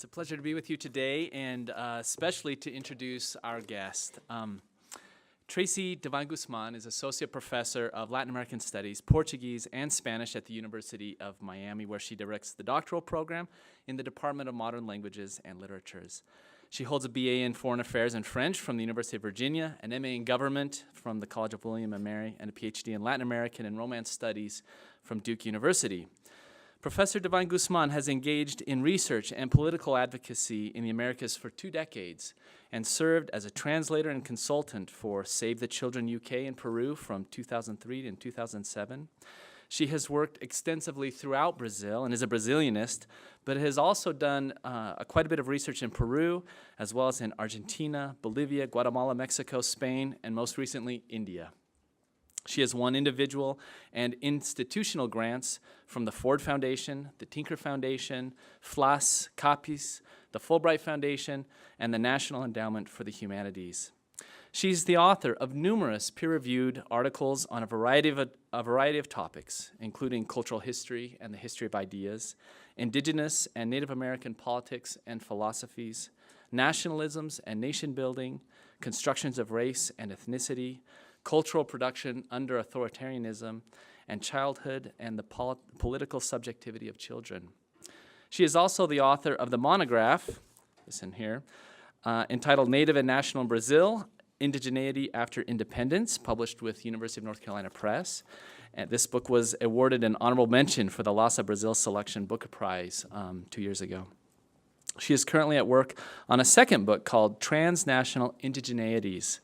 It's a pleasure to be with you today, and especially to introduce our guest. Tracy Devine Guzmán is Associate Professor of Latin American Studies, Portuguese, and Spanish at the University of Miami, where she directs the doctoral program in the Department of Modern Languages and Literatures. She holds a BA in Foreign Affairs and French from the University of Virginia, an MA in Government from the College of William and Mary, and a PhD in Latin American and Romance Studies from Duke University. Professor Devine Guzmán has engaged in research and political advocacy in the Americas for 2 decades and served as a translator and consultant for Save the Children UK in Peru from 2003 to 2007. She has worked extensively throughout Brazil and is a Brazilianist, but has also done quite a bit of research in Peru, as well as in Argentina, Bolivia, Guatemala, Mexico, Spain, and most recently, India. She has won individual and institutional grants from the Ford Foundation, the Tinker Foundation, FLAS, CAPIS, the Fulbright Foundation, and the National Endowment for the Humanities. She's the author of numerous peer-reviewed articles on a variety of topics, including cultural history and the history of ideas, Indigenous and Native American politics and philosophies, nationalisms and nation-building, constructions of race and ethnicity, cultural production under authoritarianism, and childhood and the political subjectivity of children. She is also the author of the monograph, listen here, entitled Native and National in Brazil, Indigeneity After Independence, published with University of North Carolina Press. And this book was awarded an honorable mention for the Llasa Brazil Selection Book Prize 2 years ago. She is currently at work on a second book called Transnational Indigeneities,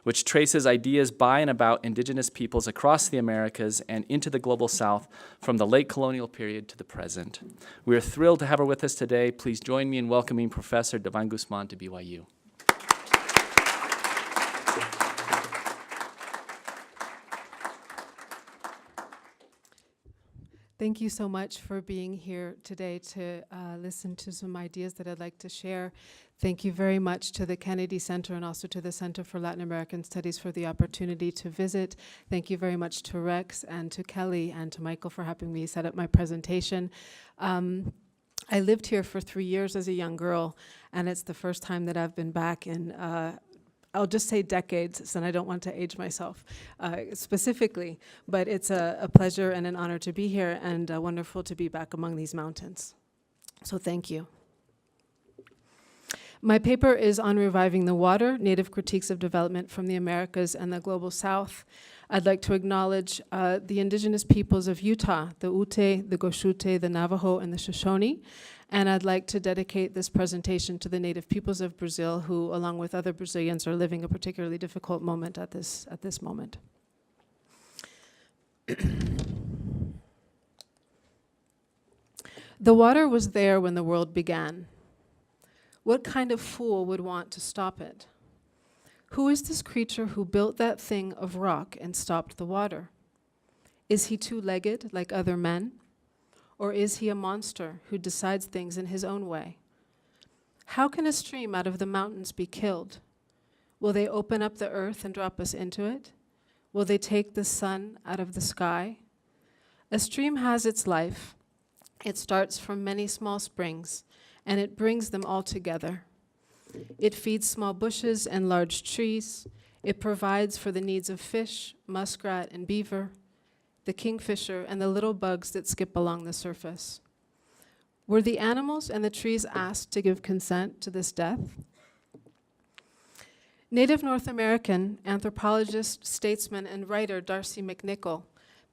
which traces ideas by and about indigenous peoples across the Americas and into the global South from the late colonial period to the present. We are thrilled to have her with us today. Please join me in welcoming Professor Devine Guzmán to BYU. Thank you so much for being here today to listen to some ideas that I'd like to share. Thank you very much to the Kennedy Center and also to the Center for Latin American Studies for the opportunity to visit. Thank you very much to Rex and to Kelly and to Michael for helping me set up my presentation. I lived here for 3 years as a young girl, and it's the first time that I've been back in I'll just say decades, and I don't want to age myself specifically, but it's a pleasure and an honor to be here and wonderful to be back among these mountains. So thank you. My paper is on reviving the water, Native critiques of development from the Americas and the global South. I'd like to acknowledge the indigenous peoples of Utah, the Ute, the Goshute, the Navajo, and the Shoshone. And I'd like to dedicate this presentation to the native peoples of Brazil who, along with other Brazilians, are living a particularly difficult moment at this moment. The water was there when the world began. What kind of fool would want to stop it? Who is this creature who built that thing of rock and stopped the water? Is he two-legged like other men? Or is he a monster who decides things in his own way? How can a stream out of the mountains be killed? Will they open up the earth and drop us into it? Will they take the sun out of the sky? A stream has its life. It starts from many small springs, and it brings them all together. It feeds small bushes and large trees. It provides for the needs of fish, muskrat, and beaver, the kingfisher, and the little bugs that skip along the surface. Were the animals and the trees asked to give consent to this death? Native North American anthropologist, statesman, and writer Darcy McNichol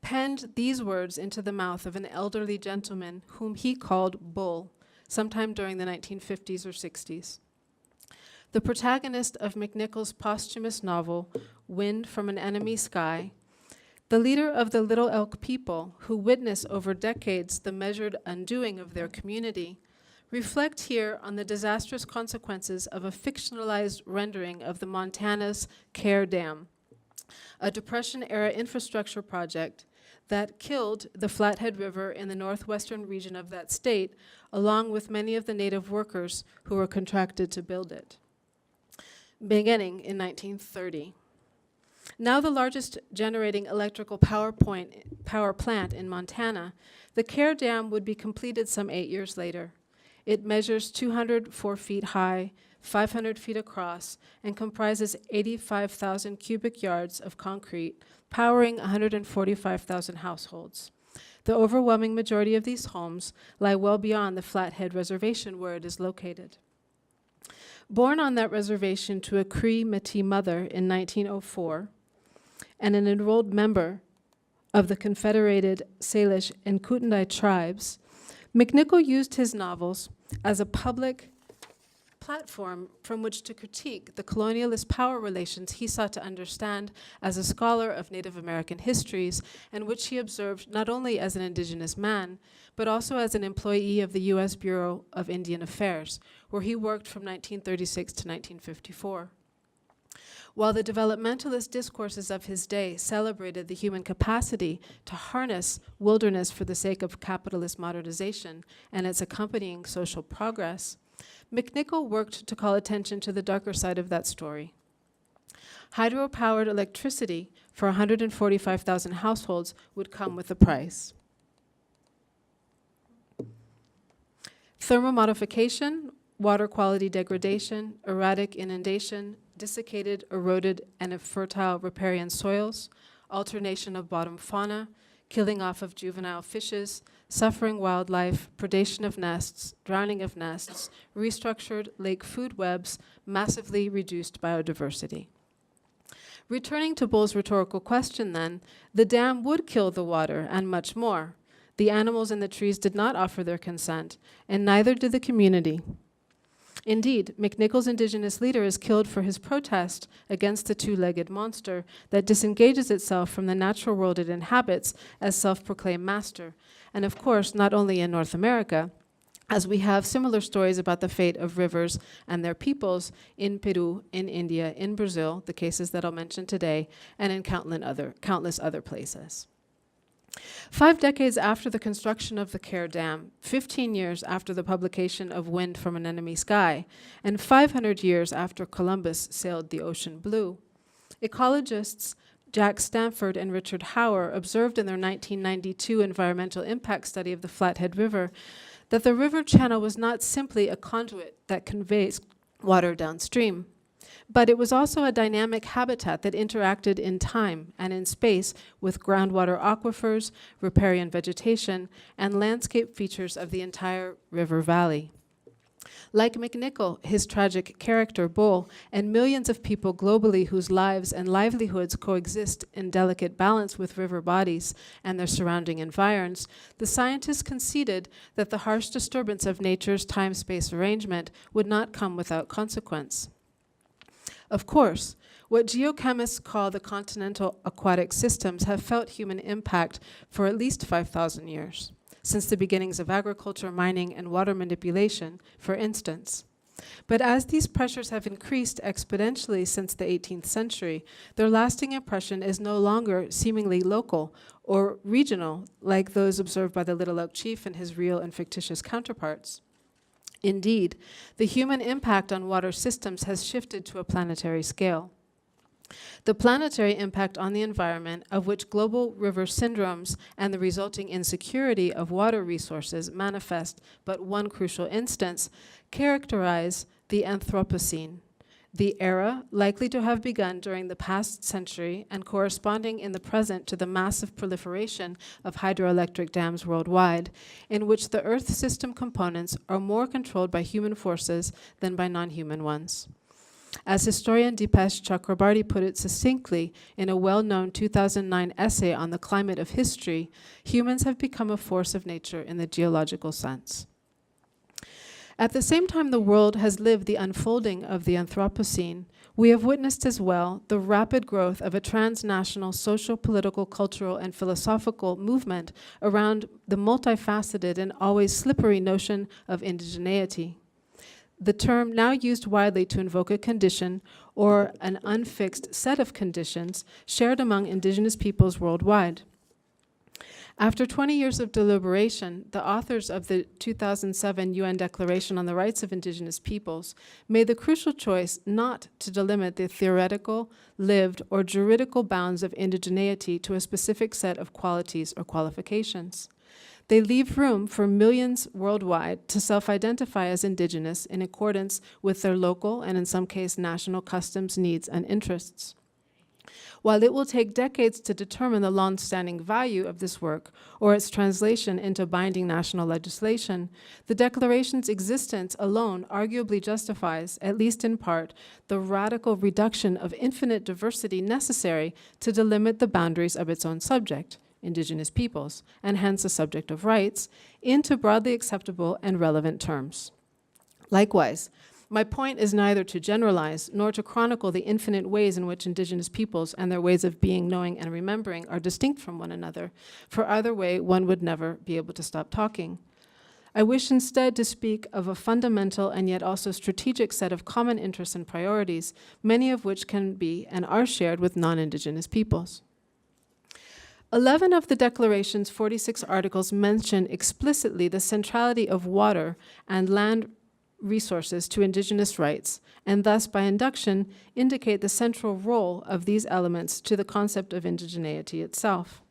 penned these words into the mouth of an elderly gentleman whom he called Bull, sometime during the 1950s or 60s. The protagonist of McNichol's posthumous novel, Wind from an Enemy Sky, the leader of the Little Elk people, who witness over decades the measured undoing of their community, reflect here on the disastrous consequences of a fictionalized rendering of the Montana's Care Dam, a Depression-era infrastructure project that killed the Flathead River in the northwestern region of that state, along with many of the native workers who were contracted to build it, beginning in 1930. Now the largest generating electrical power plant in Montana, the Care Dam would be completed some 8 years later. It measures 204 feet high, 500 feet across, and comprises 85,000 cubic yards of concrete, powering 145,000 households. The overwhelming majority of these homes lie well beyond the Flathead Reservation where it is located. Born on that reservation to a Cree Métis mother in 1904, and an enrolled member of the Confederated Salish and Kootenai tribes, McNichol used his novels as a public platform from which to critique the colonialist power relations he sought to understand as a scholar of Native American histories, and which he observed not only as an Indigenous man, but also as an employee of the U.S. Bureau of Indian Affairs, where he worked from 1936 to 1954. While the developmentalist discourses of his day celebrated the human capacity to harness wilderness for the sake of capitalist modernization and its accompanying social progress, McNichol worked to call attention to the darker side of that story. Hydro-powered electricity for 145,000 households would come with a price. Thermomodification, water quality degradation, erratic inundation, desiccated, eroded, and infertile riparian soils, alternation of bottom fauna, killing off of juvenile fishes, suffering wildlife, predation of nests, drowning of nests, restructured lake food webs, massively reduced biodiversity. Returning to Bull's rhetorical question then, the dam would kill the water and much more. The animals and the trees did not offer their consent, and neither did the community. Indeed, McNichol's Indigenous leader is killed for his protest against the two-legged monster that disengages itself from the natural world it inhabits as self-proclaimed master. And of course, not only in North America, as we have similar stories about the fate of rivers and their peoples in Peru, in India, in Brazil, the cases that I'll mention today, and in countless other places. 5 decades after the construction of the Care Dam, 15 years after the publication of Wind from an Enemy Sky, and 500 years after Columbus sailed the ocean blue, ecologists Jack Stanford and Richard Hauer observed in their 1992 environmental impact study of the Flathead River that the river channel was not simply a conduit that conveys water downstream, but it was also a dynamic habitat that interacted in time and in space with groundwater aquifers, riparian vegetation, and landscape features of the entire river valley. Like McNichol, his tragic character, Bull, and millions of people globally whose lives and livelihoods coexist in delicate balance with river bodies and their surrounding environs, the scientists conceded that the harsh disturbance of nature's time-space arrangement would not come without consequence. Of course, what geochemists call the continental aquatic systems have felt human impact for at least 5,000 years, since the beginnings of agriculture, mining, and water manipulation, for instance. But as these pressures have increased exponentially since the 18th century, their lasting impression is no longer seemingly local or regional, like those observed by the Little Elk Chief and his real and fictitious counterparts. Indeed, the human impact on water systems has shifted to a planetary scale. The planetary impact on the environment, of which global river syndromes and the resulting insecurity of water resources manifest but one crucial instance, characterize the Anthropocene, the era likely to have begun during the past century and corresponding in the present to the massive proliferation of hydroelectric dams worldwide, in which the Earth system components are more controlled by human forces than by non-human ones. As historian Dipesh Chakrabarty put it succinctly in a well-known 2009 essay on the climate of history, humans have become a force of nature in the geological sense. At the same time the world has lived the unfolding of the Anthropocene, we have witnessed as well the rapid growth of a transnational social, political, cultural, and philosophical movement around the multifaceted and always slippery notion of indigeneity. The term now used widely to invoke a condition or an unfixed set of conditions shared among indigenous peoples worldwide. After 20 years of deliberation, the authors of the 2007 UN Declaration on the Rights of Indigenous Peoples made the crucial choice not to delimit the theoretical, lived, or juridical bounds of indigeneity to a specific set of qualities or qualifications. They leave room for millions worldwide to self-identify as indigenous in accordance with their local and in some case national customs, needs, and interests. While it will take decades to determine the long-standing value of this work or its translation into binding national legislation, the Declaration's existence alone arguably justifies, at least in part, the radical reduction of infinite diversity necessary to delimit the boundaries of its own subject, Indigenous peoples, and hence a subject of rights, into broadly acceptable and relevant terms. Likewise, my point is neither to generalize nor to chronicle the infinite ways in which Indigenous peoples and their ways of being, knowing, and remembering are distinct from one another, for either way one would never be able to stop talking. I wish instead to speak of a fundamental and yet also strategic set of common interests and priorities, many of which can be and are shared with non-Indigenous peoples. 11 of the Declaration's 46 articles mention explicitly the centrality of water and land resources to Indigenous rights, and thus by induction indicate the central role of these elements to the concept of indigeneity itself.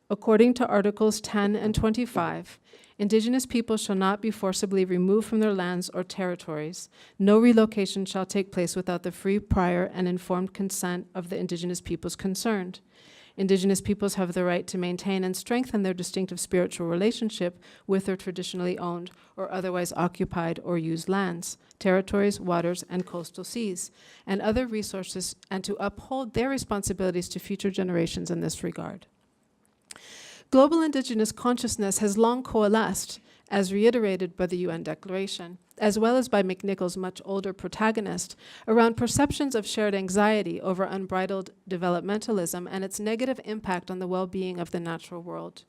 According to Articles 10 and 25, Indigenous peoples shall not be forcibly removed from their lands or territories. No relocation shall take place without the free, prior, and informed consent of the Indigenous peoples concerned. Indigenous peoples have the right to maintain and strengthen their distinctive spiritual relationship with their traditionally owned or otherwise occupied or used lands, territories, waters, and coastal seas, and other resources, and to uphold their responsibilities to future generations in this regard. Global Indigenous consciousness has long coalesced, as reiterated by the UN Declaration, as well as by McNichol's much older protagonist, around perceptions of shared anxiety over unbridled developmentalism and its negative impact on the well-being of the natural world.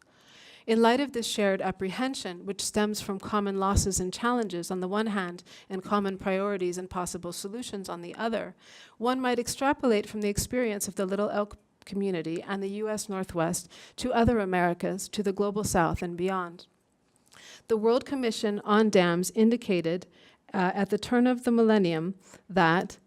In light of this shared apprehension, which stems from common losses and challenges on the one hand, and common priorities and possible solutions on the other, one might extrapolate from the experience of the Little Elk community and the US Northwest to other Americas, to the global South and beyond. The World Commission on Dams indicated at the turn of the millennium that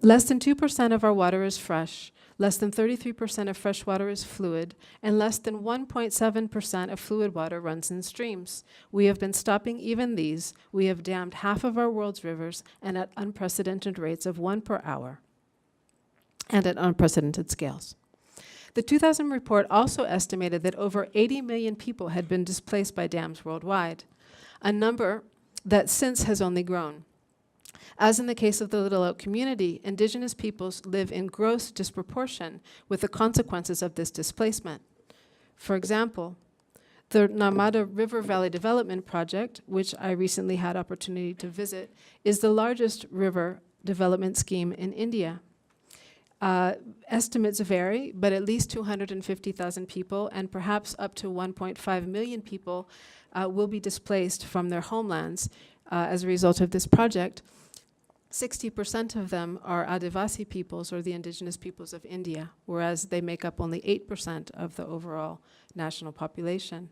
less than 2% of our water is fresh, less than 33% of fresh water is fluid, and less than 1.7% of fluid water runs in streams. We have been stopping even these. We have dammed half of our world's rivers, and at unprecedented rates of 1 per hour, and at unprecedented scales. The 2000 report also estimated that over 80 million people had been displaced by dams worldwide, a number that since has only grown. As in the case of the Little Oak community, Indigenous peoples live in gross disproportion with the consequences of this displacement. For example, the Narmada River Valley Development Project, which I recently had opportunity to visit, is the largest river development scheme in India. Estimates vary, but at least 250,000 people and perhaps up to 1.5 million people will be displaced from their homelands as a result of this project. 60% of them are Adivasi peoples, or the indigenous peoples of India, whereas they make up only 8% of the overall national population.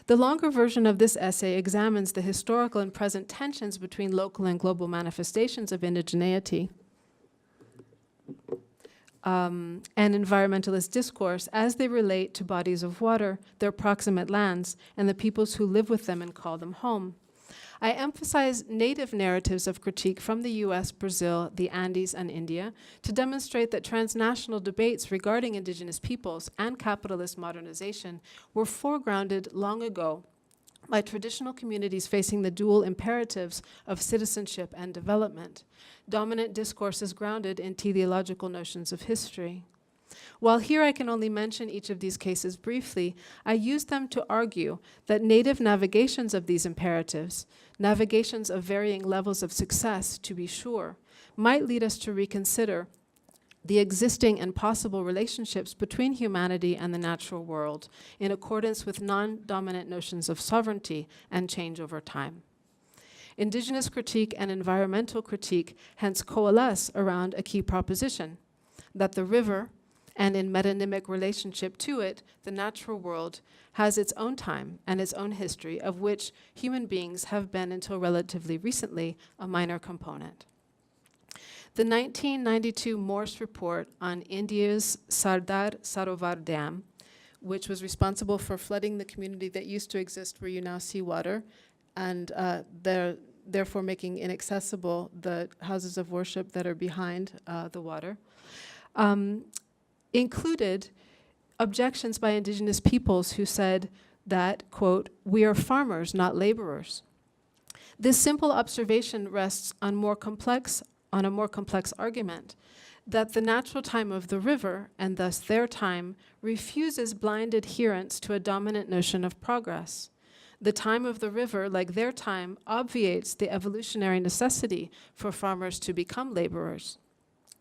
The longer version of this essay examines the historical and present tensions between local and global manifestations of indigeneity and environmentalist discourse as they relate to bodies of water, their proximate lands, and the peoples who live with them and call them home. I emphasize native narratives of critique from the US, Brazil, the Andes, and India to demonstrate that transnational debates regarding indigenous peoples and capitalist modernization were foregrounded long ago by traditional communities facing the dual imperatives of citizenship and development. Dominant discourse is grounded in teleological notions of history. While here I can only mention each of these cases briefly, I use them to argue that native navigations of these imperatives, navigations of varying levels of success, to be sure, might lead us to reconsider the existing and possible relationships between humanity and the natural world in accordance with non-dominant notions of sovereignty and change over time. Indigenous critique and environmental critique hence coalesce around a key proposition, that the river, and in metonymic relationship to it, the natural world, has its own time and its own history, of which human beings have been, until relatively recently, a minor component. The 1992 Morse report on India's Sardar Sarovar Dam, which was responsible for flooding the community that used to exist where you now see water, and therefore making inaccessible the houses of worship that are behind the water, included objections by indigenous peoples who said that, quote, "We are farmers, not laborers." This simple observation rests on a more complex argument, that the natural time of the river, and thus their time, refuses blind adherence to a dominant notion of progress. The time of the river, like their time, obviates the evolutionary necessity for farmers to become laborers.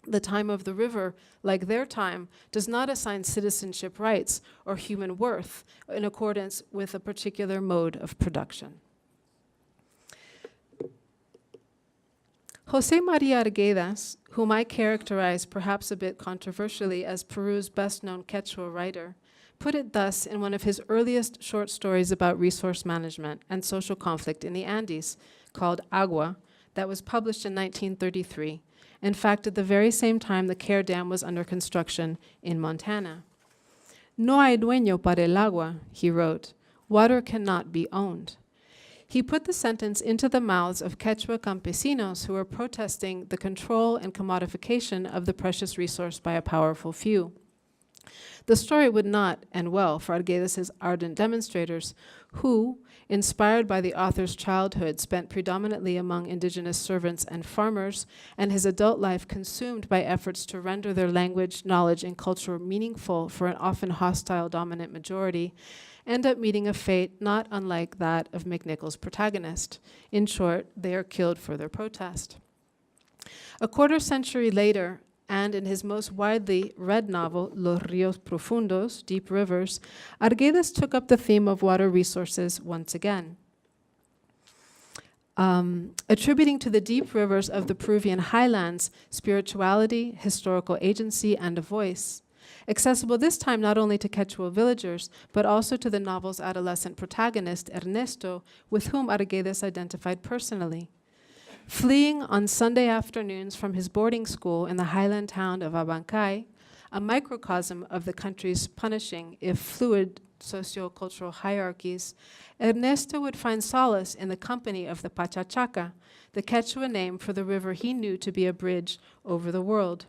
The time of the river, like their time, does not assign citizenship rights or human worth in accordance with a particular mode of production. José María Arguedas, whom I characterize perhaps a bit controversially as Peru's best-known Quechua writer, put it thus in one of his earliest short stories about resource management and social conflict in the Andes, called Agua, that was published in 1933, in fact at the very same time the Care Dam was under construction in Montana. "No hay dueño para el agua," he wrote. "Water cannot be owned." He put the sentence into the mouths of Quechua campesinos who were protesting the control and commodification of the precious resource by a powerful few. The story would not end well for Arguedas' ardent demonstrators, who, inspired by the author's childhood spent predominantly among indigenous servants and farmers, and his adult life consumed by efforts to render their language, knowledge, and culture meaningful for an often hostile dominant majority, end up meeting a fate not unlike that of McNichol's protagonist. In short, they are killed for their protest. A quarter century later, and in his most widely read novel, Los Ríos Profundos, Deep Rivers, Arguedas took up the theme of water resources once again, attributing to the deep rivers of the Peruvian highlands spirituality, historical agency, and a voice, accessible this time not only to Quechua villagers, but also to the novel's adolescent protagonist, Ernesto, with whom Arguedas identified personally. Fleeing on Sunday afternoons from his boarding school in the highland town of Abancay, a microcosm of the country's punishing, if fluid, socio-cultural hierarchies, Ernesto would find solace in the company of the Pachachaca, the Quechua name for the river he knew to be a bridge over the world.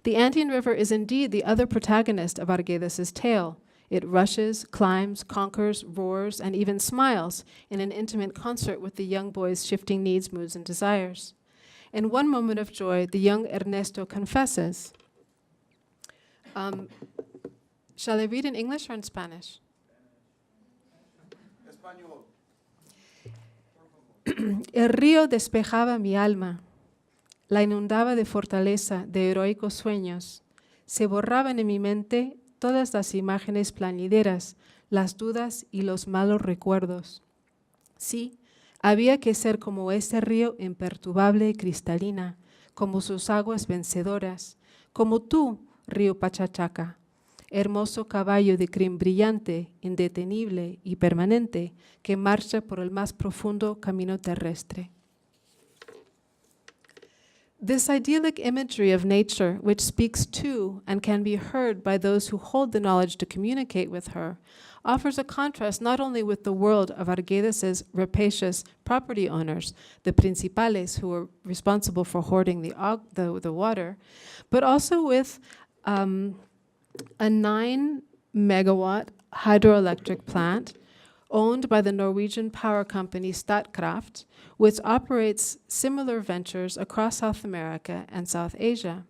The Andean River is indeed the other protagonist of Arguedas' tale. It rushes, climbs, conquers, roars, and even smiles in an intimate concert with the young boy's shifting needs, moods, and desires. In one moment of joy, the young Ernesto confesses. Shall I read in English or in Spanish? El río despejaba mi alma, la inundaba de fortaleza, de heroicos sueños. Se borraban en mi mente todas las imágenes plañideras, las dudas y los malos recuerdos. Sí, había que ser como ese río imperturbable y cristalina, como sus aguas vencedoras, como tú, río Pachachaca, hermoso caballo de crin brillante, indetenible y permanente, que marcha por el más profundo camino terrestre. This idyllic imagery of nature, which speaks to and can be heard by those who hold the knowledge to communicate with her, offers a contrast not only with the world of Arguedas' rapacious property owners, the principales who were responsible for hoarding the water, but also with a 9-megawatt hydroelectric plant owned by the Norwegian power company Statkraft, which operates similar ventures across South America and South Asia.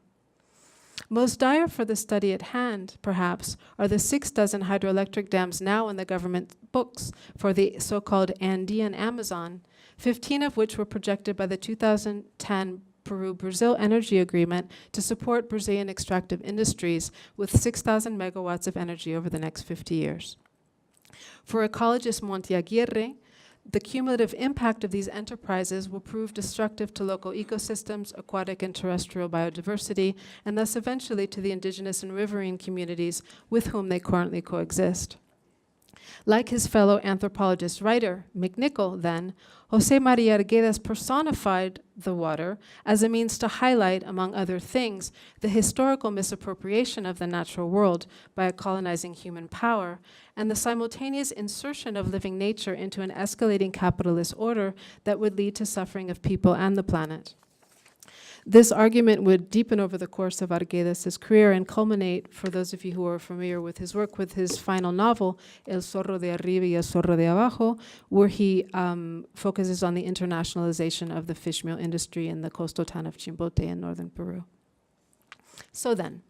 Most dire for the study at hand, perhaps, are the 6 dozen hydroelectric dams now in the government books for the so-called Andean Amazon, 15 of which were projected by the 2010 Peru-Brazil Energy Agreement to support Brazilian extractive industries with 6,000 megawatts of energy over the next 50 years. For ecologist Monte Aguirre, the cumulative impact of these enterprises will prove destructive to local ecosystems, aquatic and terrestrial biodiversity, and thus eventually to the indigenous and riverine communities with whom they currently coexist. Like his fellow anthropologist writer, McNichol, then, Jose Maria Arguedas personified the water as a means to highlight, among other things, the historical misappropriation of the natural world by a colonizing human power, and the simultaneous insertion of living nature into an escalating capitalist order that would lead to suffering of people and the planet. This argument would deepen over the course of Arguedas' career and culminate, for those of you who are familiar with his work, with his final novel, El Zorro de Arriba y El Zorro de Abajo, where he focuses on the internationalization of the fish meal industry in the coastal town of Chimbote in northern Peru. So then,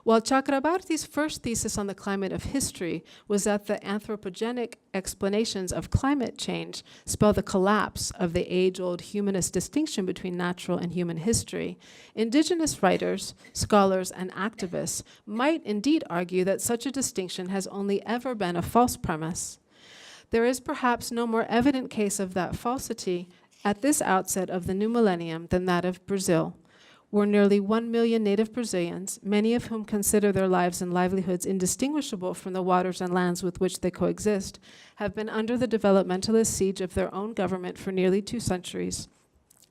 while Chakrabarty's first thesis on the climate of history was that the anthropogenic explanations of climate change spell the collapse of the age-old humanist distinction between natural and human history, indigenous writers, scholars, and activists might indeed argue that such a distinction has only ever been a false premise. There is perhaps no more evident case of that falsity at this outset of the new millennium than that of Brazil, where nearly 1 million native Brazilians, many of whom consider their lives and livelihoods indistinguishable from the waters and lands with which they coexist, have been under the developmentalist siege of their own government for nearly 2 centuries,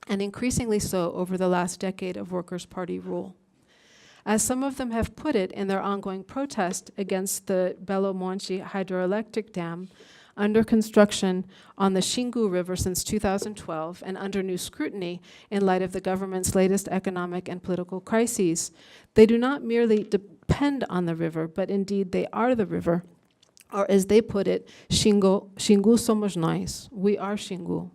and increasingly so over the last decade of Workers' Party rule. As some of them have put it in their ongoing protest against the Belo Monte hydroelectric dam, under construction on the Xingu River since 2012 and under new scrutiny in light of the government's latest economic and political crises, they do not merely depend on the river, but indeed they are the river. Or as they put it, Xingu somos nós, we are Xingu.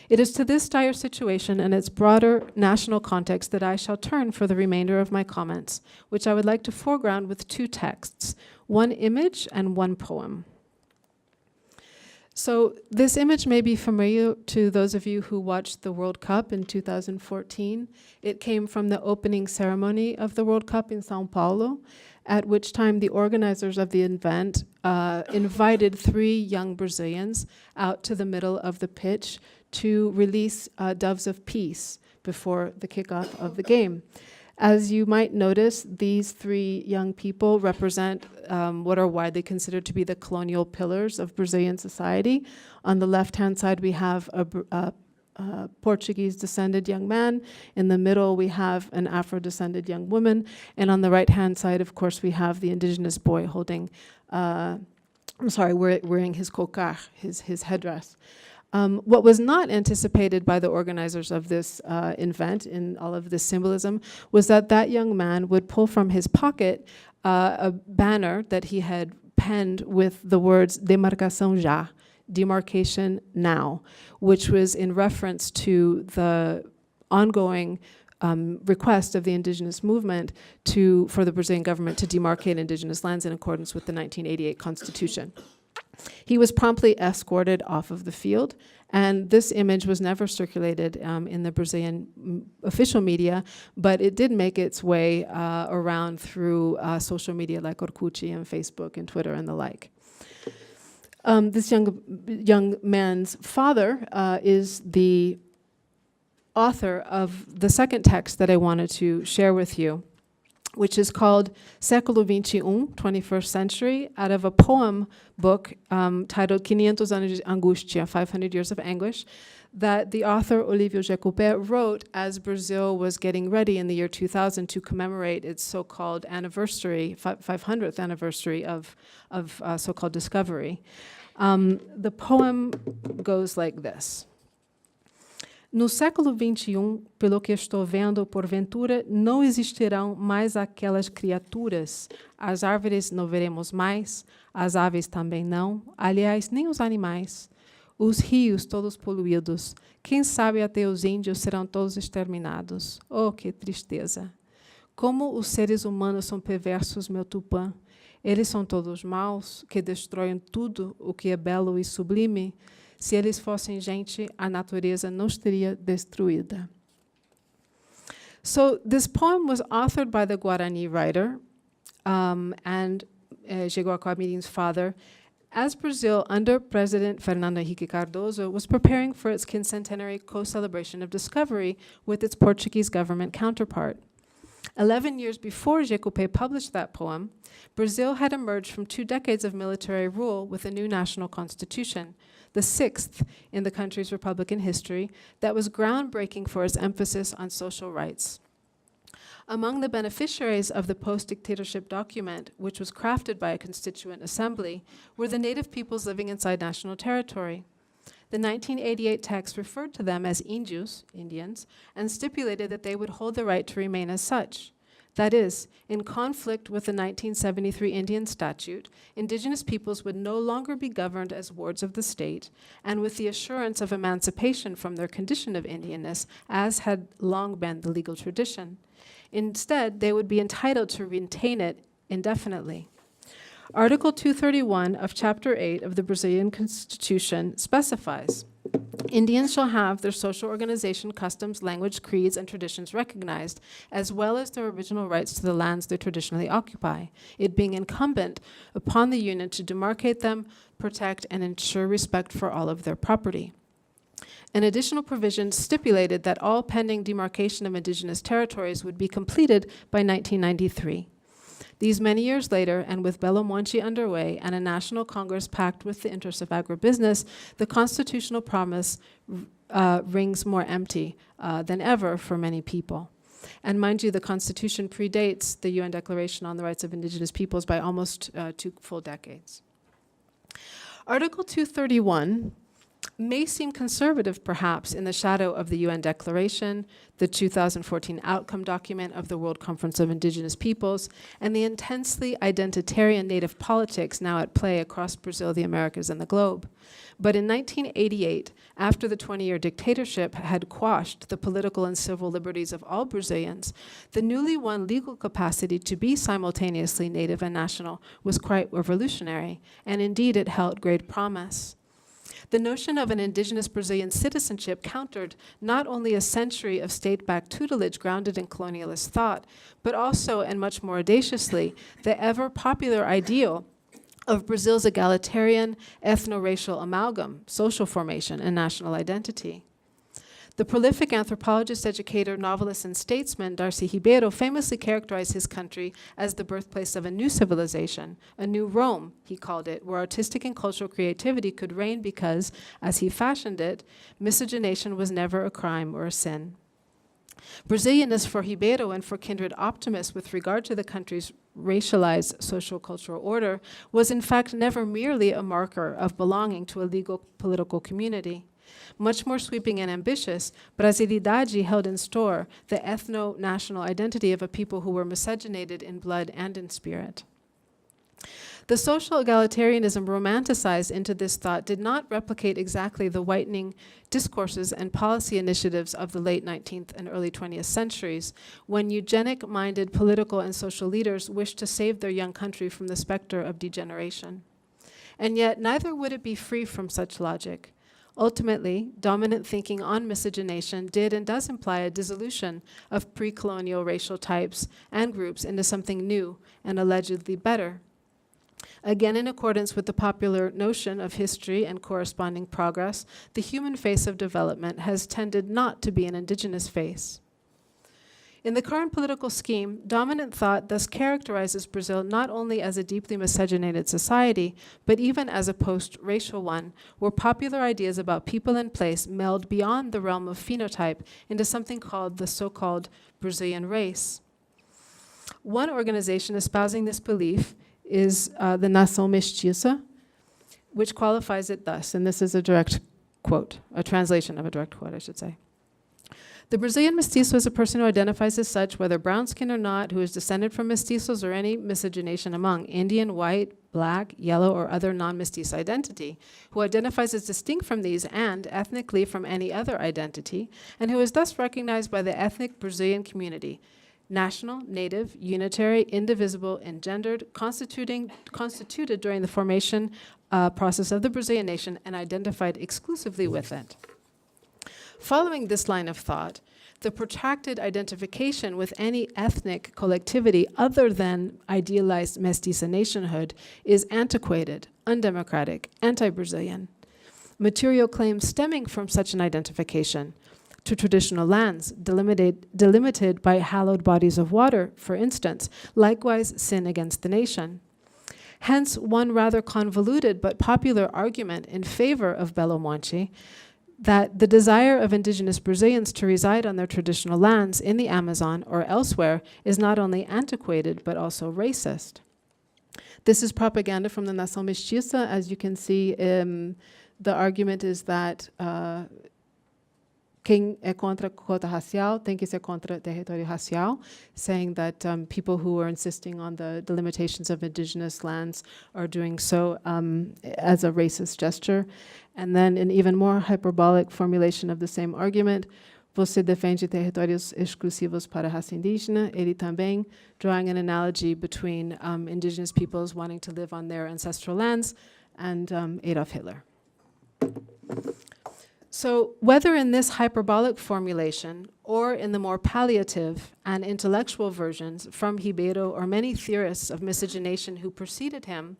It is to this dire situation and its broader national context that I shall turn for the remainder of my comments, which I would like to foreground with 2 texts, 1 image and 1 poem. So this image may be familiar to those of you who watched the World Cup in 2014. It came from the opening ceremony of the World Cup in Sao Paulo, at which time the organizers of the event invited 3 young Brazilians out to the middle of the pitch to release doves of peace before the kickoff of the game. As you might notice, these 3 young people represent what are widely considered to be the colonial pillars of Brazilian society. On the left-hand side, we have a Portuguese-descended young man. In the middle, we have an Afro-descended young woman. And on the right-hand side, of course, we have the indigenous boy holding, wearing his cocar, his headdress. What was not anticipated by the organizers of this event in all of this symbolism was that that young man would pull from his pocket a banner that he had penned with the words demarcação já, demarcation now, which was in reference to the ongoing request of the indigenous movement for the Brazilian government to demarcate indigenous lands in accordance with the 1988 Constitution. He was promptly escorted off of the field, and this image was never circulated in the Brazilian official media, but it did make its way around through social media like Orkut and Facebook and Twitter and the like. This young man's father is the author of the second text that I wanted to share with you, which is called Século XXI, 21st Century, out of a poem book titled 500 anos de angústia, 500 years of anguish, that the author Olívio Jacobé wrote as Brazil was getting ready in the year 2000 to commemorate its so-called anniversary, 500th anniversary of so-called discovery. The poem goes like this. No século XXI, pelo que estou vendo, porventura, não existirão mais aquelas criaturas. As árvores não veremos mais, as aves também não, aliás, nem os animais. Os rios todos poluídos, quem sabe até os índios serão todos exterminados. Oh, que tristeza! Como os seres humanos são perversos, meu Tupã. Eles são todos maus, que destroem tudo o que é belo e sublime. Se eles fossem gente, a natureza não estaria destruída. So this poem was authored by the Guarani writer and Jaguaquamirin's father, as Brazil, under President Fernando Henrique Cardoso, was preparing for its quincentenary co-celebration of discovery with its Portuguese government counterpart. 11 years before Jecupé published that poem, Brazil had emerged from 2 decades of military rule with a new national constitution, the 6th in the country's Republican history, that was groundbreaking for its emphasis on social rights. Among the beneficiaries of the post-dictatorship document, which was crafted by a constituent assembly, were the native peoples living inside national territory. The 1988 text referred to them as Índios, Indians, and stipulated that they would hold the right to remain as such. That is, in conflict with the 1973 Indian statute, indigenous peoples would no longer be governed as wards of the state, and with the assurance of emancipation from their condition of Indianness, as had long been the legal tradition. Instead, they would be entitled to retain it indefinitely. Article 231 of Chapter 8 of the Brazilian Constitution specifies, Indians shall have their social organization, customs, language, creeds, and traditions recognized, as well as their original rights to the lands they traditionally occupy, it being incumbent upon the Union to demarcate them, protect, and ensure respect for all of their property. An additional provision stipulated that all pending demarcation of indigenous territories would be completed by 1993. These many years later, and with Belo Monte underway and a national congress packed with the interests of agribusiness, the constitutional promise rings more empty than ever for many people. And mind you, the Constitution predates the UN Declaration on the Rights of Indigenous Peoples by almost 2 full decades. Article 231 may seem conservative, perhaps, in the shadow of the UN Declaration, the 2014 outcome document of the World Conference of Indigenous Peoples, and the intensely identitarian native politics now at play across Brazil, the Americas, and the globe. But in 1988, after the 20-year dictatorship had quashed the political and civil liberties of all Brazilians, the newly won legal capacity to be simultaneously native and national was quite revolutionary, and indeed it held great promise. The notion of an indigenous Brazilian citizenship countered not only a century of state-backed tutelage grounded in colonialist thought, but also, and much more audaciously, the ever-popular ideal of Brazil's egalitarian ethno-racial amalgam, social formation, and national identity. The prolific anthropologist, educator, novelist, and statesman Darcy Ribeiro famously characterized his country as the birthplace of a new civilization, a new Rome, he called it, where artistic and cultural creativity could reign because, as he fashioned it, miscegenation was never a crime or a sin. Brazilianness for Ribeiro and for kindred optimists with regard to the country's racialized social cultural order was in fact never merely a marker of belonging to a legal political community. Much more sweeping and ambitious, Brasilidade held in store the ethno-national identity of a people who were miscegenated in blood and in spirit. The social egalitarianism romanticized into this thought did not replicate exactly the whitening discourses and policy initiatives of the late 19th and early 20th centuries, when eugenic-minded political and social leaders wished to save their young country from the specter of degeneration. And yet, neither would it be free from such logic. Ultimately, dominant thinking on miscegenation did and does imply a dissolution of pre-colonial racial types and groups into something new and allegedly better. Again, in accordance with the popular notion of history and corresponding progress, the human face of development has tended not to be an indigenous face. In the current political scheme, dominant thought thus characterizes Brazil not only as a deeply miscegenated society, but even as a post-racial one, where popular ideas about people and place meld beyond the realm of phenotype into something called the so-called Brazilian race. One organization espousing this belief is the Nação Mestiça, which qualifies it thus, and this is a direct quote, a translation of a direct quote, I should say. The Brazilian mestizo is a person who identifies as such, whether brown skin or not, who is descended from mestizos or any miscegenation among Indian, white, black, yellow, or other non-mestizo identity, who identifies as distinct from these and ethnically from any other identity, and who is thus recognized by the ethnic Brazilian community, national, native, unitary, indivisible, engendered, constituted during the formation process of the Brazilian nation and identified exclusively with it. Following this line of thought, the protracted identification with any ethnic collectivity other than idealized mestiza nationhood is antiquated, undemocratic, anti-Brazilian. Material claims stemming from such an identification, to traditional lands, delimited by hallowed bodies of water, for instance, likewise sin against the nation. Hence, one rather convoluted but popular argument in favor of Belo Monte, that the desire of indigenous Brazilians to reside on their traditional lands in the Amazon or elsewhere is not only antiquated but also racist. This is propaganda from the Nação Mestiça. As you can see, the argument is that quem é contra cota racial tem que ser contra território racial, saying that people who are insisting on the delimitations of indigenous lands are doing so as a racist gesture. And then an even more hyperbolic formulation of the same argument, você defende territórios exclusivos para a raça indígena, ele também, drawing an analogy between indigenous peoples wanting to live on their ancestral lands and Adolf Hitler. So whether in this hyperbolic formulation or in the more palliative and intellectual versions from Ribeiro or many theorists of miscegenation who preceded him,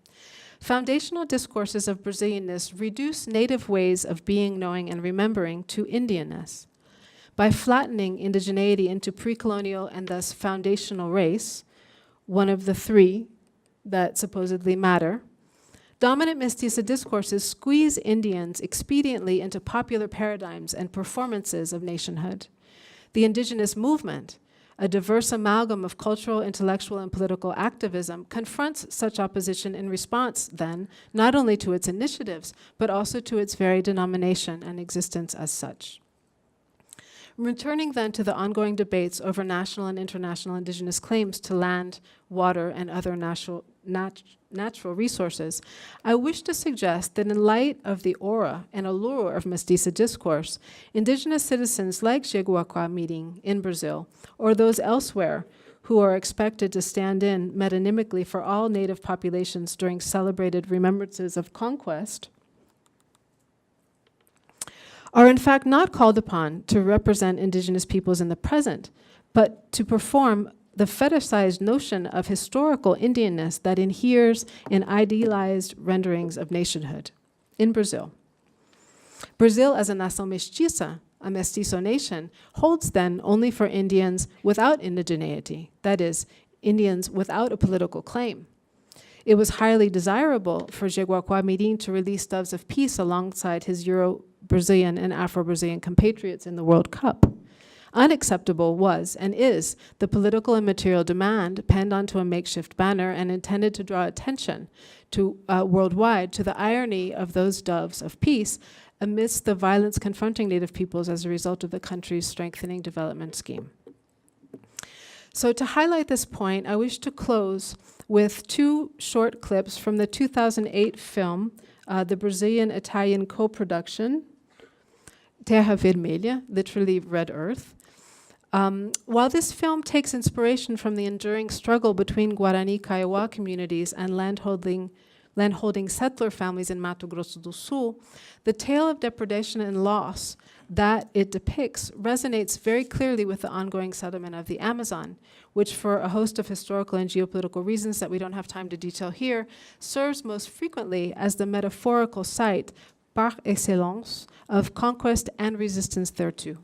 foundational discourses of Brazilianness reduce native ways of being, knowing, and remembering to Indianness. By flattening indigeneity into pre-colonial and thus foundational race, one of the three that supposedly matter, dominant mestiza discourses squeeze Indians expediently into popular paradigms and performances of nationhood. The indigenous movement, a diverse amalgam of cultural, intellectual, and political activism, confronts such opposition in response, then, not only to its initiatives, but also to its very denomination and existence as such. Returning then to the ongoing debates over national and international indigenous claims to land, water, and other natural resources, I wish to suggest that in light of the aura and allure of mestiza discourse, indigenous citizens like Jeguaquá Mirim in Brazil, or those elsewhere who are expected to stand in metonymically for all native populations during celebrated remembrances of conquest, are in fact not called upon to represent indigenous peoples in the present, but to perform the fetishized notion of historical Indianness that inheres in idealized renderings of nationhood in Brazil. Brazil, as a nação mestiça, a mestizo nation, holds then only for Indians without indigeneity, that is, Indians without a political claim. It was highly desirable for Jeguaquá Mirim to release doves of peace alongside his Euro-Brazilian and Afro-Brazilian compatriots in the World Cup. Unacceptable was and is the political and material demand penned onto a makeshift banner and intended to draw attention to worldwide to the irony of those doves of peace amidst the violence confronting Native peoples as a result of the country's strengthening development scheme. So to highlight this point, I wish to close with two short clips from the 2008 film, the Brazilian-Italian co-production, Terra Vermelha, literally Red Earth. While this film takes inspiration from the enduring struggle between Guarani Kaiowá communities and landholding settler families in Mato Grosso do Sul, the tale of depredation and loss that it depicts resonates very clearly with the ongoing settlement of the Amazon, which for a host of historical and geopolitical reasons that we don't have time to detail here, serves most frequently as the metaphorical site par excellence of conquest and resistance thereto.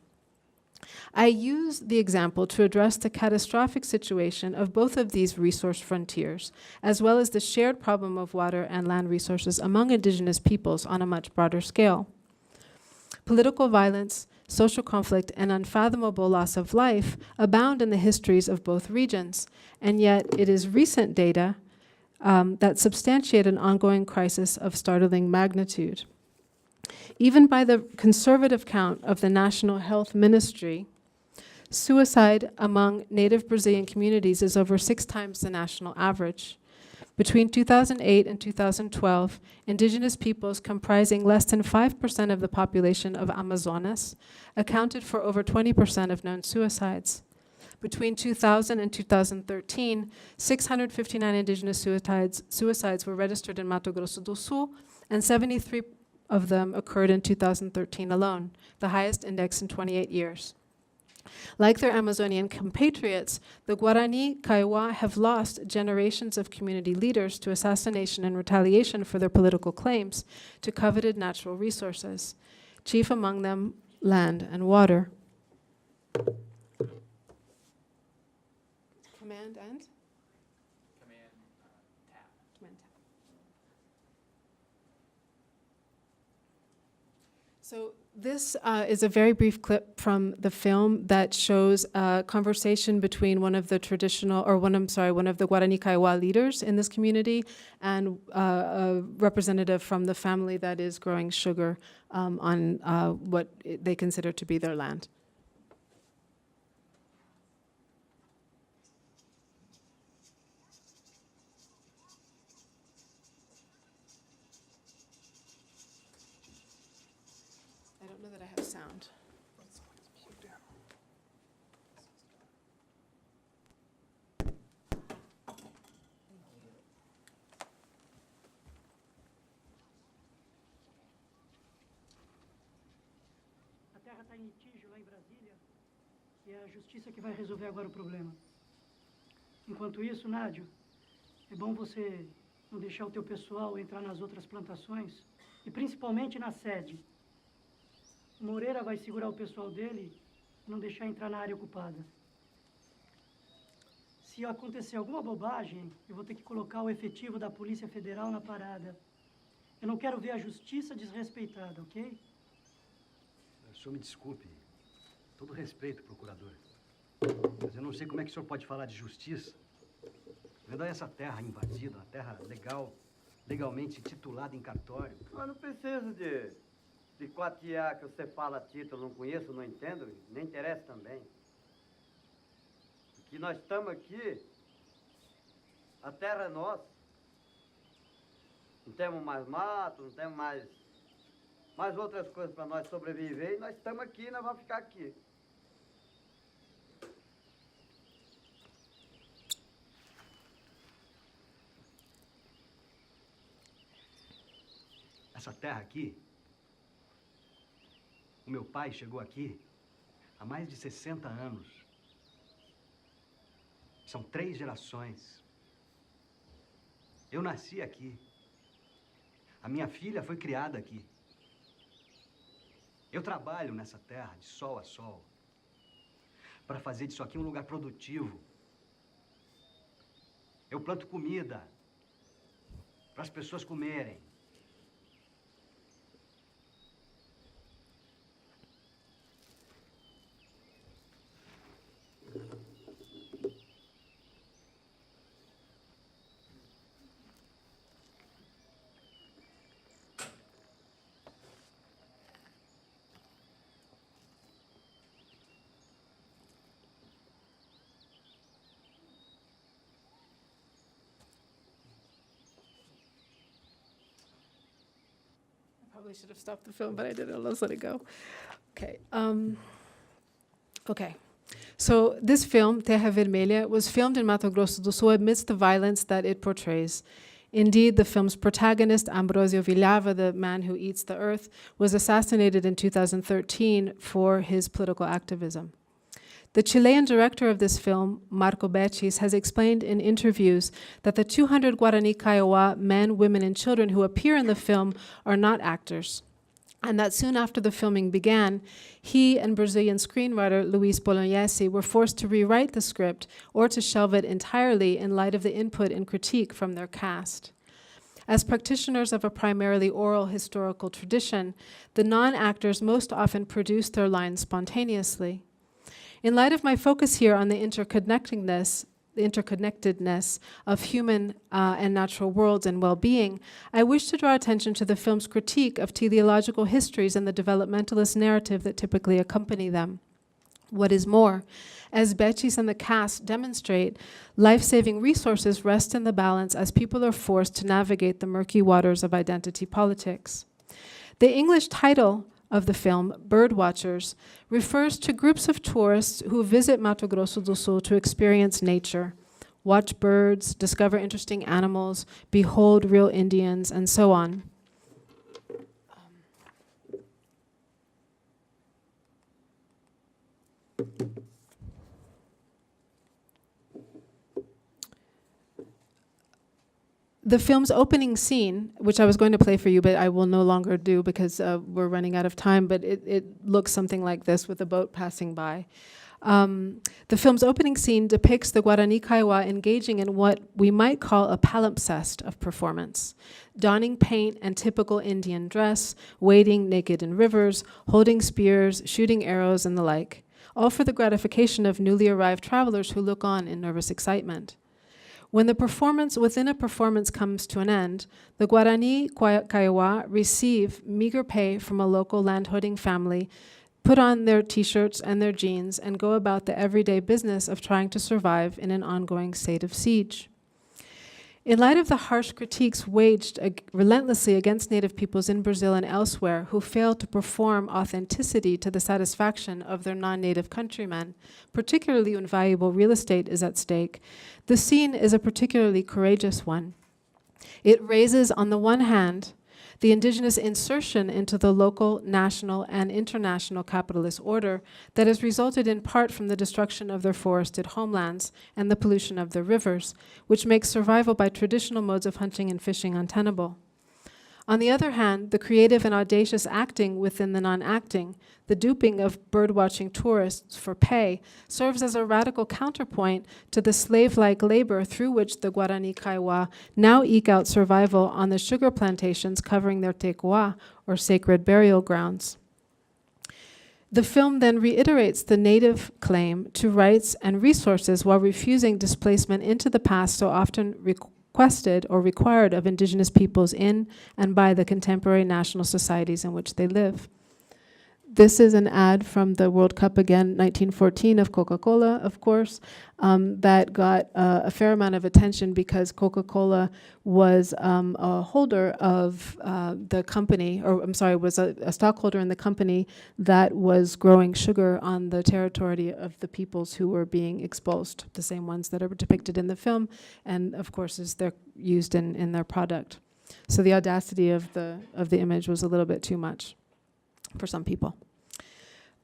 I use the example to address the catastrophic situation of both of these resource frontiers, as well as the shared problem of water and land resources among indigenous peoples on a much broader scale. Political violence, social conflict, and unfathomable loss of life abound in the histories of both regions, and yet it is recent data that substantiate an ongoing crisis of startling magnitude. Even by the conservative count of the National Health Ministry, suicide among Native Brazilian communities is over 6 times the national average. Between 2008 and 2012, indigenous peoples comprising less than 5% of the population of Amazonas accounted for over 20% of known suicides. Between 2000 and 2013, 659 indigenous suicides were registered in Mato Grosso do Sul, and 73 of them occurred in 2013 alone, the highest index in 28 years. Like their Amazonian compatriots, the Guarani Kaiowá have lost generations of community leaders to assassination and retaliation for their political claims to coveted natural resources, chief among them land and water. Command and? Command tab. Command tab. So this is a very brief clip from the film that shows a conversation between one of the one of the Guarani Kaiwa leaders in this community and a representative from the family that is growing sugar on what they consider to be their land. I don't know that I have sound. A terra está em litígio lá em Brasília e é a justiça que vai resolver agora o problema. Enquanto isso, Nádio, é bom você não deixar o teu pessoal entrar nas outras plantações e principalmente na sede. O Moreira vai segurar o pessoal dele e não deixar entrar na área ocupada. Se acontecer alguma bobagem, eu vou ter que colocar o efetivo da Polícia Federal na parada. Eu não quero ver a justiça desrespeitada, ok? O senhor me desculpe. Todo respeito, procurador. Mas eu não sei como é que o senhor pode falar de justiça. Vendo essa terra invadida, uma terra legalmente titulada em cartório. Mas não precisa de quatiar que você fala título, não conheço, não entendo, nem interessa também. Que nós estamos aqui, a terra é nossa. Não temos mais mato, não temos mais outras coisas para nós sobreviver, e nós estamos aqui e nós vamos ficar aqui. Essa terra aqui, o meu pai chegou aqui há mais de 60 anos. São 3 gerações. Eu nasci aqui. A minha filha foi criada aqui. Eu trabalho nessa terra de sol a sol para fazer disso aqui um lugar produtivo. Eu planto comida para as pessoas comerem. Probably should have stopped the film, but I didn't. Let's let it go. Okay. Okay. So this film, Terra Vermelha, was filmed in Mato Grosso do Sul amidst the violence that it portrays. Indeed, the film's protagonist, Ambrosio Vilhava, the man who eats the earth, was assassinated in 2013 for his political activism. The Chilean director of this film, Marco Betis, has explained in interviews that the 200 Guarani Kaiowá men, women, and children who appear in the film are not actors, and that soon after the filming began, he and Brazilian screenwriter Luis Bolognesi were forced to rewrite the script or to shelve it entirely in light of the input and critique from their cast. As practitioners of a primarily oral historical tradition, the non-actors most often produce their lines spontaneously. In light of my focus here on the interconnectedness of human and natural worlds and well-being, I wish to draw attention to the film's critique of teleological histories and the developmentalist narrative that typically accompany them. What is more, as Betis and the cast demonstrate, life-saving resources rest in the balance as people are forced to navigate the murky waters of identity politics. The English title of the film, Bird Watchers, refers to groups of tourists who visit Mato Grosso do Sul to experience nature, watch birds, discover interesting animals, behold real Indians, and so on. The film's opening scene, which I was going to play for you, but I will no longer do because we're running out of time, but it looks something like this with a boat passing by. The film's opening scene depicts the Guarani Kaiwa engaging in what we might call a palimpsest of performance, donning paint and typical Indian dress, wading naked in rivers, holding spears, shooting arrows, and the like, all for the gratification of newly arrived travelers who look on in nervous excitement. When the performance within a performance comes to an end, the Guarani Kaiwa receive meager pay from a local landholding family, put on their t-shirts and their jeans, and go about the everyday business of trying to survive in an ongoing state of siege. In light of the harsh critiques waged relentlessly against Native peoples in Brazil and elsewhere who fail to perform authenticity to the satisfaction of their non-Native countrymen, particularly when valuable real estate is at stake, the scene is a particularly courageous one. It raises, on the one hand, the indigenous insertion into the local, national, and international capitalist order that has resulted in part from the destruction of their forested homelands and the pollution of their rivers, which makes survival by traditional modes of hunting and fishing untenable. On the other hand, the creative and audacious acting within the non-acting, the duping of bird-watching tourists for pay, serves as a radical counterpoint to the slave-like labor through which the Guarani Kaiwa now eke out survival on the sugar plantations covering their tekoa, or sacred burial grounds. The film then reiterates the native claim to rights and resources while refusing displacement into the past so often requested or required of indigenous peoples in and by the contemporary national societies in which they live. This is an ad from the World Cup again, 1914, of Coca-Cola, of course, that got a fair amount of attention because Coca-Cola was a holder of the company, or I'm sorry, was a stockholder in the company that was growing sugar on the territory of the peoples who were being exposed, the same ones that are depicted in the film, and of course is they're used in their product. So the audacity of the image was a little bit too much for some people.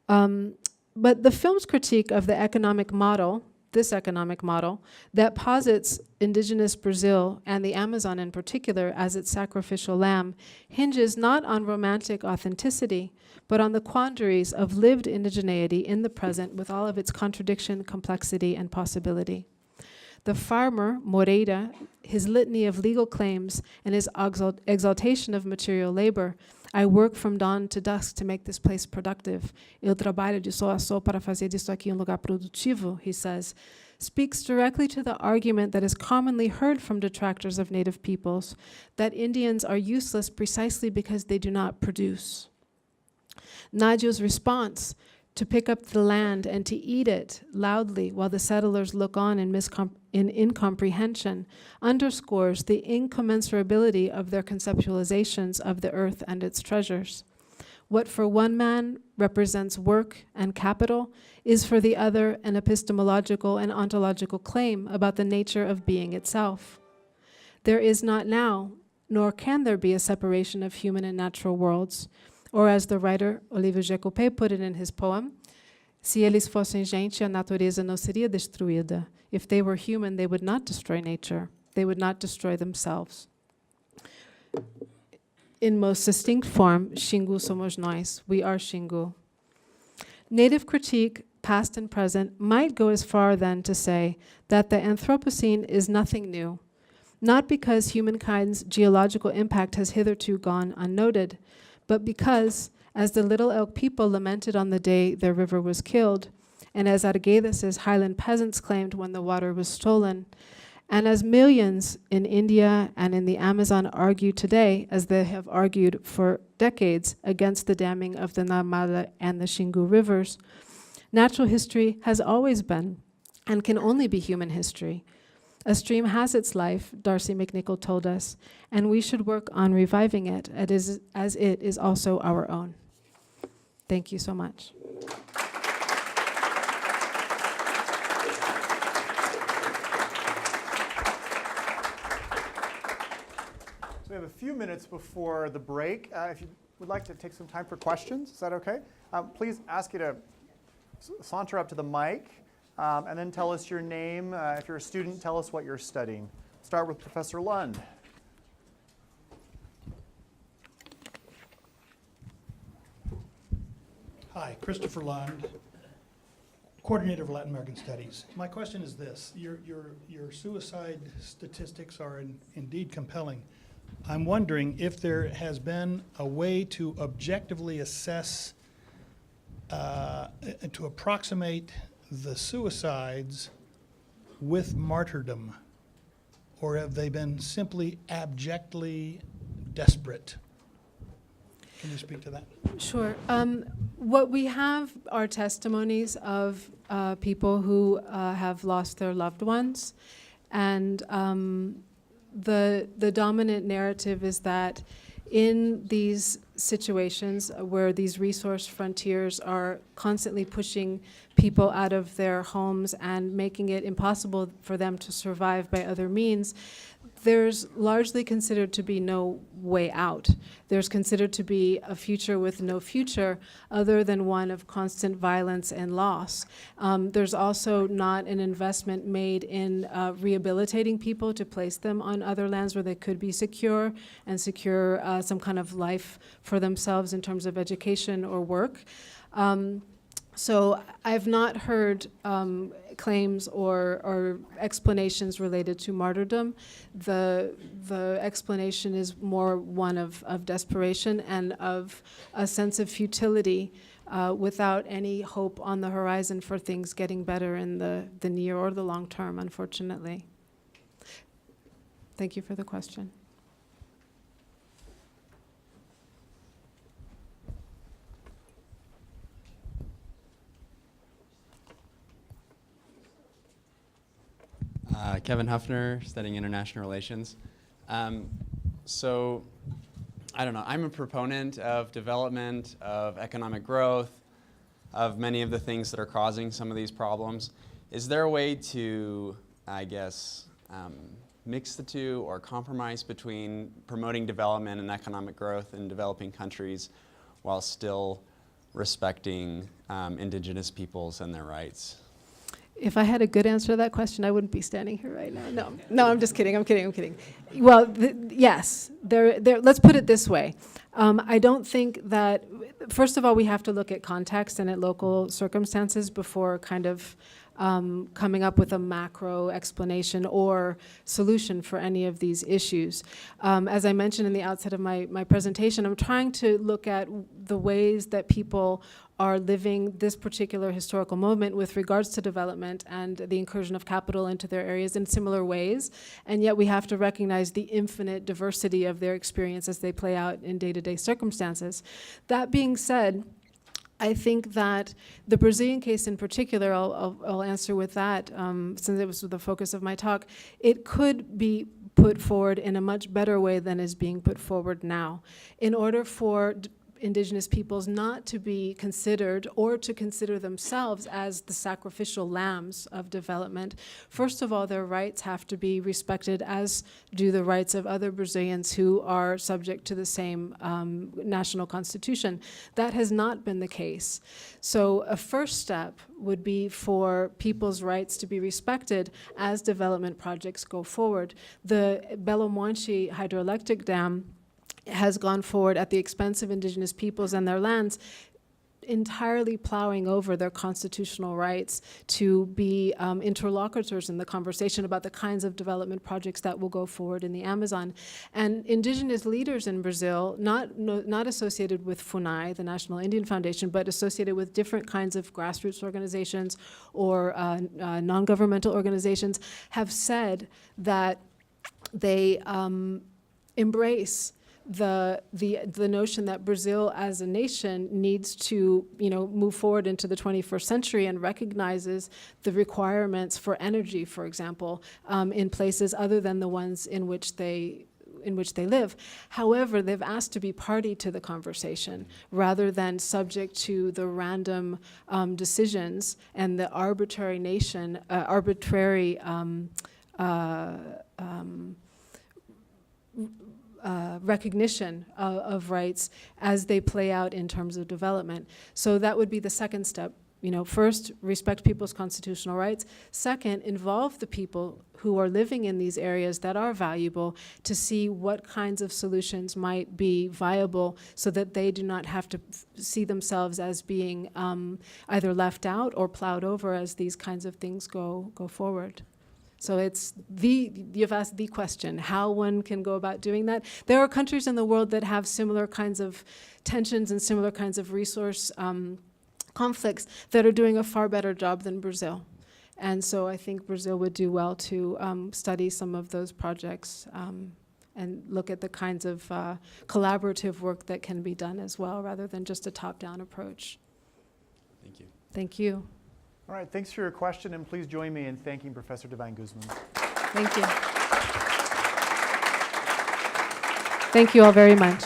But the film's critique of the economic model, this economic model, that posits indigenous Brazil and the Amazon in particular as its sacrificial lamb, hinges not on romantic authenticity, but on the quandaries of lived indigeneity in the present with all of its contradiction, complexity, and possibility. The farmer, Moreira, his litany of legal claims and his exaltation of material labor, I work from dawn to dusk to make this place productive. Eu trabalho de sol a sol para fazer disso aqui lugar produtivo, he says, speaks directly to the argument that is commonly heard from detractors of Native peoples, that Indians are useless precisely because they do not produce. Nadio's response, to pick up the land and to eat it loudly while the settlers look on in incomprehension, underscores the incommensurability of their conceptualizations of the earth and its treasures. What for one man represents work and capital is for the other an epistemological and ontological claim about the nature of being itself. There is not now, nor can there be, a separation of human and natural worlds. Or as the writer Olívio Jacopé put it in his poem, se eles fossem gente, a natureza não seria destruída. If they were human, they would not destroy nature. They would not destroy themselves. In most succinct form, Xingu somos nós. We are Xingu. Native critique, past and present, might go as far then to say that the Anthropocene is nothing new, not because humankind's geological impact has hitherto gone unnoted, but because, as the Little Elk people lamented on the day their river was killed, and as Arguedas's highland peasants claimed when the water was stolen, and as millions in India and in the Amazon argue today, as they have argued for decades against the damming of the Narmada and the Xingu rivers, natural history has always been and can only be human history. A stream has its life, Darcy McNichol told us, and we should work on reviving it as it is also our own. Thank you so much. So we have a few minutes before the break. If you would like to take some time for questions, is that okay? Please ask you to saunter up to the mic. And then tell us your name. If you're a student, tell us what you're studying. Start with Professor Lund. Hi, Christopher Lund, coordinator of Latin American Studies. My question is this: your suicide statistics are indeed compelling. I'm wondering if there has been a way to objectively assess, to approximate the suicides with martyrdom, or have they been simply abjectly desperate? Can you speak to that? Sure. What we have are testimonies of people who have lost their loved ones, and the dominant narrative is that in these situations where these resource frontiers are constantly pushing people out of their homes and making it impossible for them to survive by other means, there's largely considered to be no way out. There's considered to be a future with no future other than one of constant violence and loss. There's also not an investment made in rehabilitating people to place them on other lands where they could be secure and secure some kind of life for themselves in terms of education or work. So I've not heard claims or explanations related to martyrdom. The explanation is more one of desperation and of a sense of futility without any hope on the horizon for things getting better in the near or the long term, unfortunately. Thank you for the question. Kevin Huffner, studying international relations. So, I don't know, I'm a proponent of development, of economic growth, of many of the things that are causing some of these problems. Is there a way to, I guess, mix the two or compromise between promoting development and economic growth in developing countries while still respecting indigenous peoples and their rights? If I had a good answer to that question, I wouldn't be standing here right now. No, I'm just kidding. I'm kidding. Well, yes. Let's put it this way. I don't think that, first of all, we have to look at context and at local circumstances before kind of coming up with a macro explanation or solution for any of these issues. As I mentioned in the outset of my presentation, I'm trying to look at the ways that people are living this particular historical moment with regards to development and the incursion of capital into their areas in similar ways. And yet we have to recognize the infinite diversity of their experience as they play out in day-to-day circumstances. That being said, I think that the Brazilian case in particular, I'll answer with that, since it was the focus of my talk, it could be put forward in a much better way than is being put forward now. In order for indigenous peoples not to be considered or to consider themselves as the sacrificial lambs of development, first of all, their rights have to be respected, as do the rights of other Brazilians who are subject to the same national constitution. That has not been the case. So a first step would be for people's rights to be respected as development projects go forward. The Belo Monte hydroelectric dam has gone forward at the expense of indigenous peoples and their lands, entirely plowing over their constitutional rights to be interlocutors in the conversation about the kinds of development projects that will go forward in the Amazon. And indigenous leaders in Brazil, not associated with FUNAI, the National Indian Foundation, but associated with different kinds of grassroots organizations or non-governmental organizations, have said that they embrace the notion that Brazil as a nation needs to, move forward into the 21st century and recognizes the requirements for energy, for example, in places other than the ones in which they live. However, they've asked to be party to the conversation rather than subject to the random decisions and the arbitrary recognition of rights as they play out in terms of development. So that would be the second step. first, respect people's constitutional rights. Second, involve the people who are living in these areas that are valuable to see what kinds of solutions might be viable so that they do not have to see themselves as being either left out or plowed over as these kinds of things go forward. So you've asked the question, how one can go about doing that. There are countries in the world that have similar kinds of tensions and similar kinds of resource conflicts that are doing a far better job than Brazil. And so I think Brazil would do well to study some of those projects and look at the kinds of collaborative work that can be done as well, rather than just a top-down approach. Thank you. Thank you. All right, thanks for your question, and please join me in thanking Professor Devine Guzmán. Thank you. Thank you all very much.